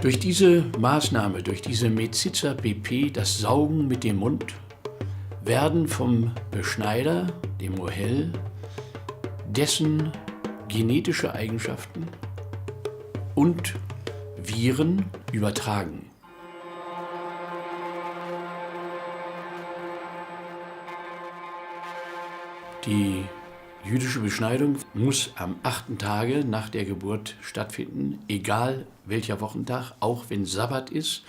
Durch diese Maßnahme, durch diese Metziza BP, das Saugen mit dem Mund, werden vom Beschneider, dem Mohel, dessen genetische Eigenschaften und Viren übertragen. Die jüdische Beschneidung muss am 8. Tage nach der Geburt stattfinden, egal welcher Wochentag, auch wenn Sabbat ist.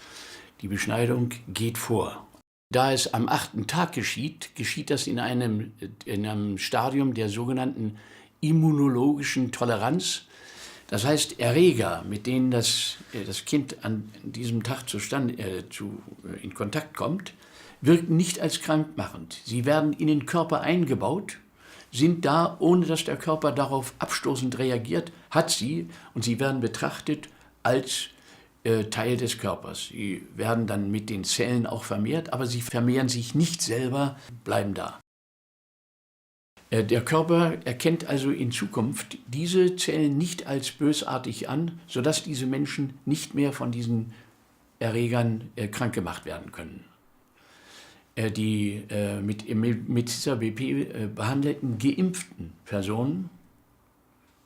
Die Beschneidung geht vor. Da es am 8. Tag geschieht, geschieht das in einem Stadium der sogenannten immunologischen Toleranz. Das heißt, Erreger, mit denen das Kind an diesem Tag in Kontakt kommt, wirken nicht als krankmachend. Sie werden in den Körper eingebaut, sind da, ohne dass der Körper darauf abstoßend reagiert, und sie werden betrachtet als Teil des Körpers. Sie werden dann mit den Zellen auch vermehrt, aber sie vermehren sich nicht selber, bleiben da. Der Körper erkennt also in Zukunft diese Zellen nicht als bösartig an, sodass diese Menschen nicht mehr von diesen Erregern krank gemacht werden können. Die mit dieser BP behandelten geimpften Personen,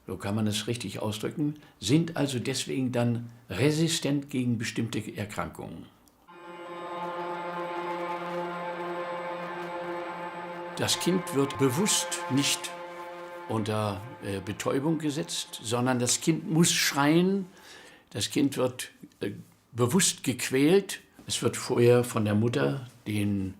so kann man es richtig ausdrücken, sind also deswegen dann resistent gegen bestimmte Erkrankungen. Das Kind wird bewusst nicht unter Betäubung gesetzt, sondern das Kind muss schreien, das Kind wird bewusst gequält. Es wird vorher von der Mutter den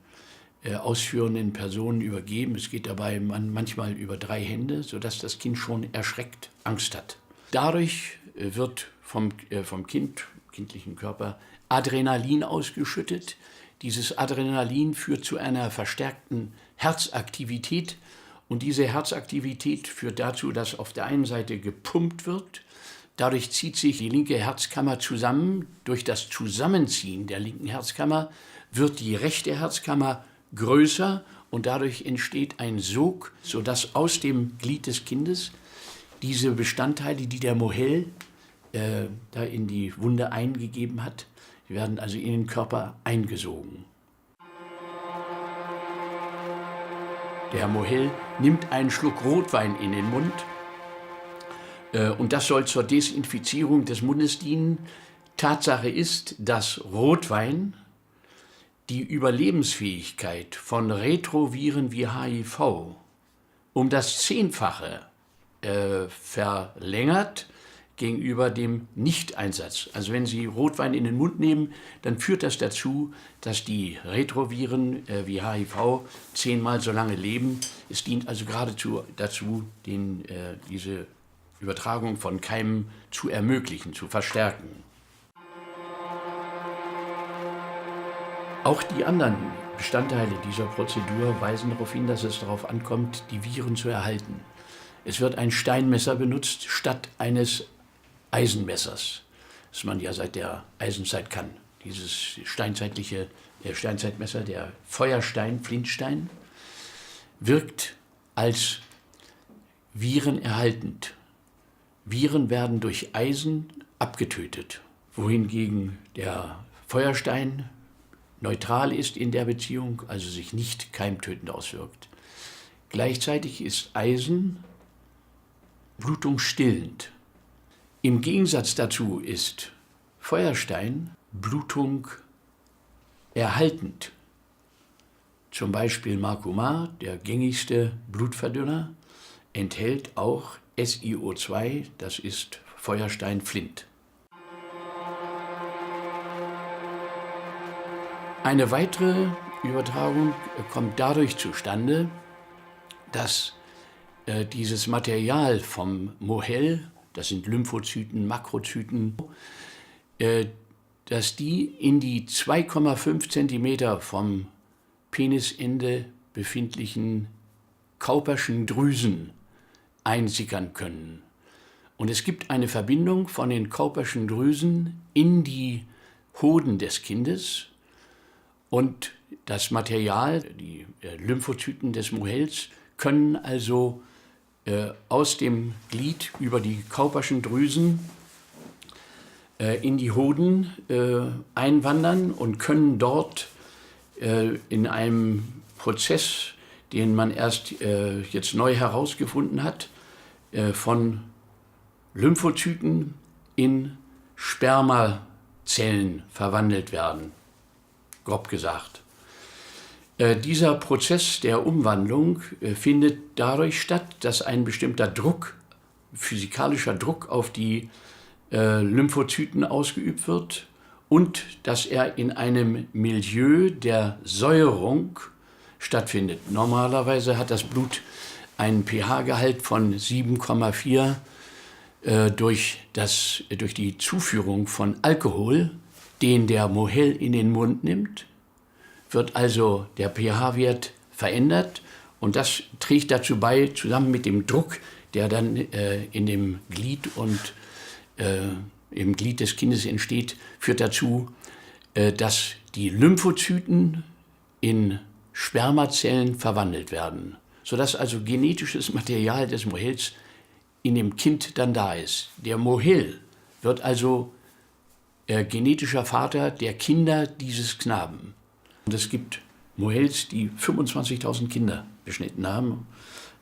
ausführenden Personen übergeben. Es geht dabei manchmal über 3 Hände, sodass das Kind schon erschreckt Angst hat. Dadurch wird vom kindlichen Körper Adrenalin ausgeschüttet. Dieses Adrenalin führt zu einer verstärkten Herzaktivität und diese Herzaktivität führt dazu, dass auf der einen Seite gepumpt wird. Dadurch zieht sich die linke Herzkammer zusammen. Durch das Zusammenziehen der linken Herzkammer wird die rechte Herzkammer größer und dadurch entsteht ein Sog, sodass aus dem Glied des Kindes diese Bestandteile, die der Mohel da in die Wunde eingegeben hat, die werden also in den Körper eingesogen. Der Mohel nimmt einen Schluck Rotwein in den Mund und das soll zur Desinfizierung des Mundes dienen. Tatsache ist, dass Rotwein die Überlebensfähigkeit von Retroviren wie HIV um das 10-fache verlängert gegenüber dem Nichteinsatz. Also wenn Sie Rotwein in den Mund nehmen, dann führt das dazu, dass die Retroviren wie HIV 10-mal so lange leben. Es dient also geradezu dazu, diese Übertragung von Keimen zu ermöglichen, zu verstärken. Auch die anderen Bestandteile dieser Prozedur weisen darauf hin, dass es darauf ankommt, die Viren zu erhalten. Es wird ein Steinmesser benutzt statt eines Eisenmessers, das man ja seit der Eisenzeit kann. Dieses Steinzeitmesser, der Feuerstein, Flintstein, wirkt als virenerhaltend. Viren werden durch Eisen abgetötet, wohingegen der Feuerstein neutral ist in der Beziehung, also sich nicht keimtötend auswirkt. Gleichzeitig ist Eisen blutungsstillend. Im Gegensatz dazu ist Feuerstein Blutung erhaltend. Zum Beispiel Marcumar, der gängigste Blutverdünner, enthält auch SiO2, das ist Feuerstein-Flint. Eine weitere Übertragung kommt dadurch zustande, dass dieses Material vom Mohel, das sind Lymphozyten, Makrozyten, dass die in die 2,5 cm vom Penisende befindlichen Cowperschen Drüsen einsickern können. Und es gibt eine Verbindung von den Cowperschen Drüsen in die Hoden des Kindes und das Material, die Lymphozyten des Mohels, können also aus dem Glied über die Cowperschen Drüsen in die Hoden einwandern und können dort in einem Prozess, den man erst jetzt neu herausgefunden hat, von Lymphozyten in Spermazellen verwandelt werden, grob gesagt. Dieser Prozess der Umwandlung findet dadurch statt, dass ein bestimmter Druck, physikalischer Druck auf die Lymphozyten ausgeübt wird und dass er in einem Milieu der Säuerung stattfindet. Normalerweise hat das Blut einen pH-Gehalt von 7,4. Durch die Zuführung von Alkohol, den der Mohel in den Mund nimmt, wird also der pH-Wert verändert und das trägt dazu bei, zusammen mit dem Druck, der dann in dem Glied und im Glied des Kindes entsteht, führt dazu, dass die Lymphozyten in Spermazellen verwandelt werden, sodass also genetisches Material des Mohels in dem Kind dann da ist. Der Mohel wird also genetischer Vater der Kinder dieses Knaben. Und es gibt Mohels, die 25.000 Kinder beschnitten haben.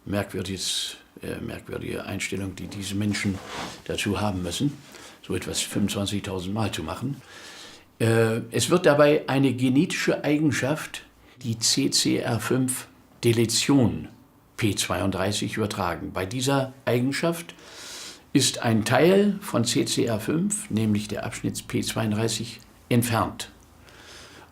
Merkwürdige Einstellung, die diese Menschen dazu haben müssen, so etwas 25.000 Mal zu machen. Es wird dabei eine genetische Eigenschaft, die CCR5-Deletion P32 übertragen. Bei dieser Eigenschaft ist ein Teil von CCR5, nämlich der Abschnitt P32, entfernt.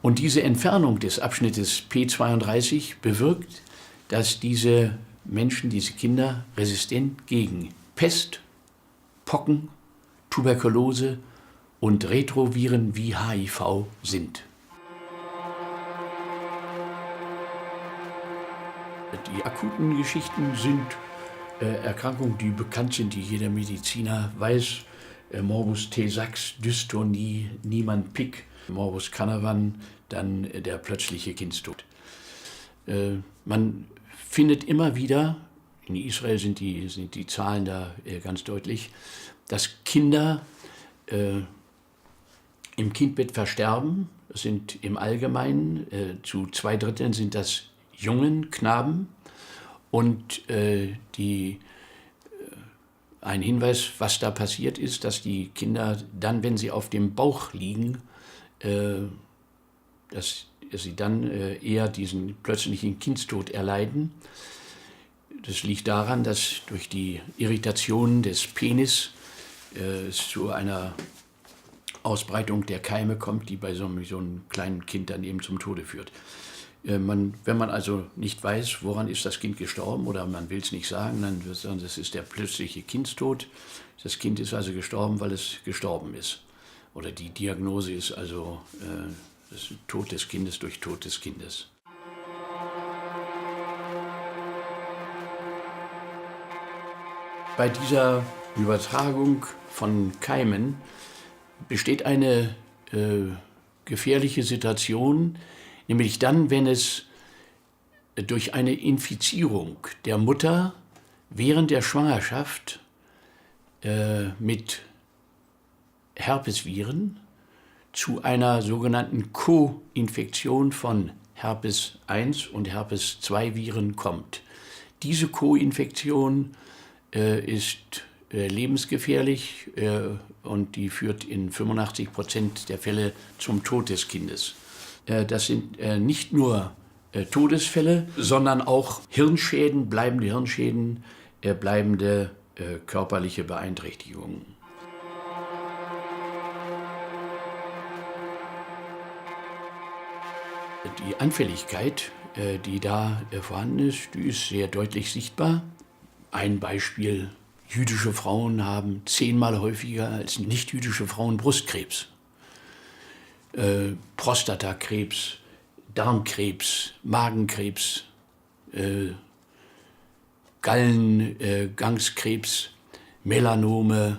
Und diese Entfernung des Abschnittes P32 bewirkt, dass diese Menschen, diese Kinder resistent gegen Pest, Pocken, Tuberkulose und Retroviren wie HIV sind. Die akuten Geschichten sind Erkrankungen, die bekannt sind, die jeder Mediziner weiß. Morbus Tay-Sachs, Dystonie, Niemann-Pick, Morbus Canavan, dann der plötzliche Kindstod. Man findet immer wieder, in Israel sind die Zahlen da ganz deutlich, dass Kinder im Kindbett versterben. Das sind im Allgemeinen, zu 2/3 sind das jungen Knaben. Und ein Hinweis, was da passiert ist, dass die Kinder dann, wenn sie auf dem Bauch liegen, dass sie dann eher diesen plötzlichen Kindstod erleiden. Das liegt daran, dass durch die Irritation des Penis es zu einer Ausbreitung der Keime kommt, die bei so einem kleinen Kind dann eben zum Tode führt. Wenn man also nicht weiß, woran ist das Kind gestorben oder man will es nicht sagen, dann wird sagen, das ist der plötzliche Kindstod. Das Kind ist also gestorben, weil es gestorben ist. Oder die Diagnose ist also das Tod des Kindes durch Tod des Kindes. Bei dieser Übertragung von Keimen besteht eine gefährliche Situation, nämlich dann, wenn es durch eine Infizierung der Mutter während der Schwangerschaft mit Herpesviren zu einer sogenannten Co-Infektion von Herpes 1 und Herpes 2 Viren kommt. Diese Co-Infektion ist lebensgefährlich und die führt in 85% der Fälle zum Tod des Kindes. Das sind nicht nur Todesfälle, sondern auch Hirnschäden, bleibende Hirnschäden, bleibende körperliche Beeinträchtigungen. Die Anfälligkeit, die da vorhanden ist, die ist sehr deutlich sichtbar. Ein Beispiel: Jüdische Frauen haben 10-mal häufiger als nicht-jüdische Frauen Brustkrebs, Prostatakrebs, Darmkrebs, Magenkrebs, Gallengangskrebs, Melanome.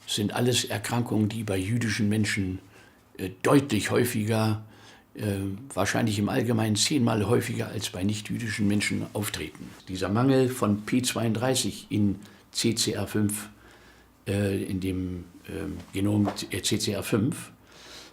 Das sind alles Erkrankungen, die bei jüdischen Menschen deutlich häufiger, wahrscheinlich im Allgemeinen 10-mal häufiger als bei nicht-jüdischen Menschen auftreten. Dieser Mangel von P32 in CCR5 in dem Genom CCR5,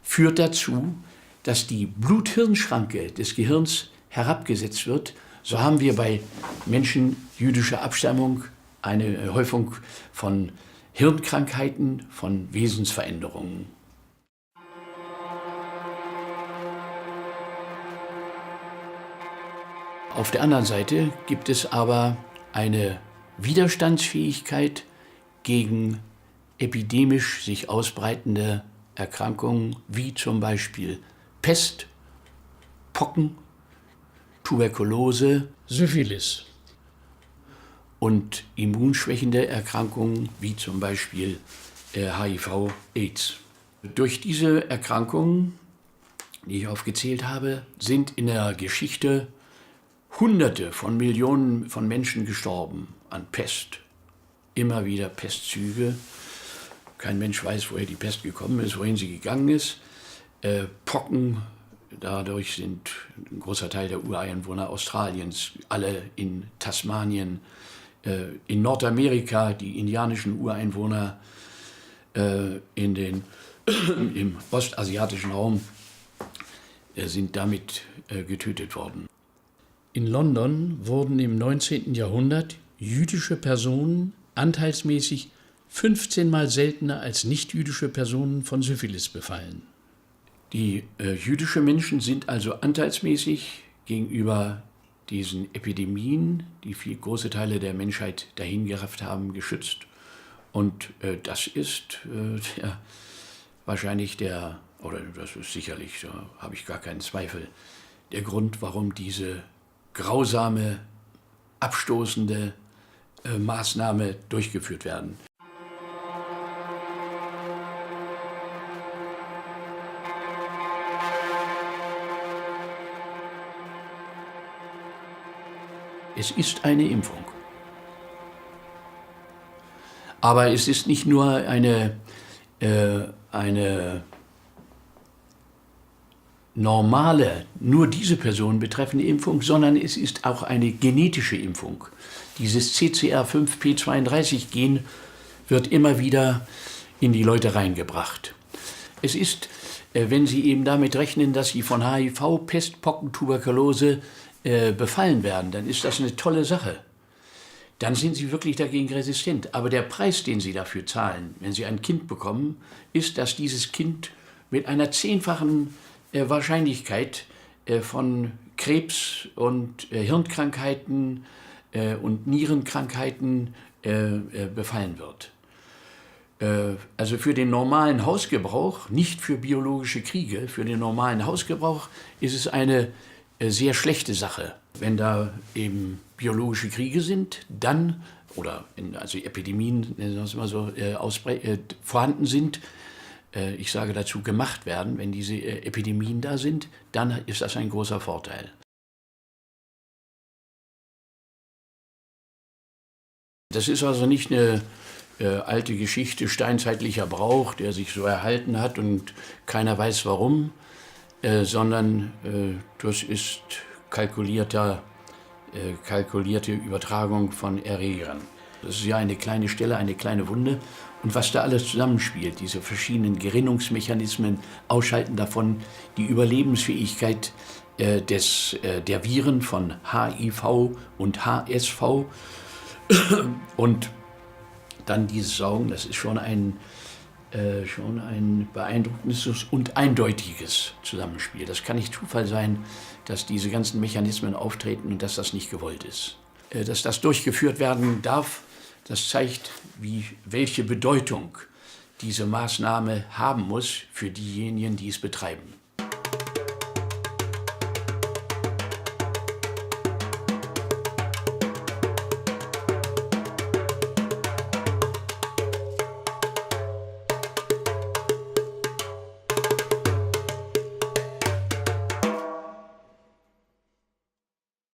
führt dazu, dass die Blut-Hirn-Schranke des Gehirns herabgesetzt wird. So haben wir bei Menschen jüdischer Abstammung eine Häufung von Hirnkrankheiten, von Wesensveränderungen. Auf der anderen Seite gibt es aber eine Widerstandsfähigkeit gegen epidemisch sich ausbreitende Erkrankungen wie zum Beispiel Pest, Pocken, Tuberkulose, Syphilis und immunschwächende Erkrankungen wie zum Beispiel HIV/AIDS. Durch diese Erkrankungen, die ich aufgezählt habe, sind in der Geschichte Hunderte von Millionen von Menschen gestorben an Pest. Immer wieder Pestzüge. Kein Mensch weiß, woher die Pest gekommen ist, wohin sie gegangen ist. Pocken, dadurch sind ein großer Teil der Ureinwohner Australiens, alle in Tasmanien, in Nordamerika, die indianischen Ureinwohner im ostasiatischen Raum sind damit getötet worden. In London wurden im 19. Jahrhundert jüdische Personen anteilsmäßig 15-mal seltener als nichtjüdische Personen von Syphilis befallen. Die jüdischen Menschen sind also anteilsmäßig gegenüber diesen Epidemien, die große Teile der Menschheit dahingerafft haben, geschützt. Und das ist wahrscheinlich oder das ist sicherlich, da habe ich gar keinen Zweifel, der Grund, warum diese grausame, abstoßende Maßnahme durchgeführt werden. Es ist eine Impfung. Aber es ist nicht nur eine normale, nur diese Person betreffende Impfung, sondern es ist auch eine genetische Impfung. Dieses CCR5P32-Gen wird immer wieder in die Leute reingebracht. Es ist, wenn Sie eben damit rechnen, dass Sie von HIV, Pest, Pocken, Tuberkulose befallen werden, dann ist das eine tolle Sache. Dann sind Sie wirklich dagegen resistent. Aber der Preis, den Sie dafür zahlen, wenn Sie ein Kind bekommen, ist, dass dieses Kind mit einer 10-fachen Wahrscheinlichkeit von Krebs und Hirnkrankheiten und Nierenkrankheiten befallen wird. Also für den normalen Hausgebrauch, nicht für biologische Kriege, für den normalen Hausgebrauch ist es eine sehr schlechte Sache. Wenn da eben biologische Kriege sind, dann, also Epidemien, nennen wir es mal so, vorhanden sind, ich sage dazu gemacht werden, wenn diese Epidemien da sind, dann ist das ein großer Vorteil. Das ist also nicht eine alte Geschichte, steinzeitlicher Brauch, der sich so erhalten hat und keiner weiß warum, sondern das ist kalkulierte Übertragung von Erregern. Das ist ja eine kleine Stelle, eine kleine Wunde. Und was da alles zusammenspielt, diese verschiedenen Gerinnungsmechanismen, Ausschalten davon, die Überlebensfähigkeit der Viren von HIV und HSV und dann dieses Saugen, das ist schon ein beeindruckendes und eindeutiges Zusammenspiel. Das kann nicht Zufall sein, dass diese ganzen Mechanismen auftreten und dass das nicht gewollt ist. Dass das durchgeführt werden darf, das zeigt, welche Bedeutung diese Maßnahme haben muss für diejenigen, die es betreiben.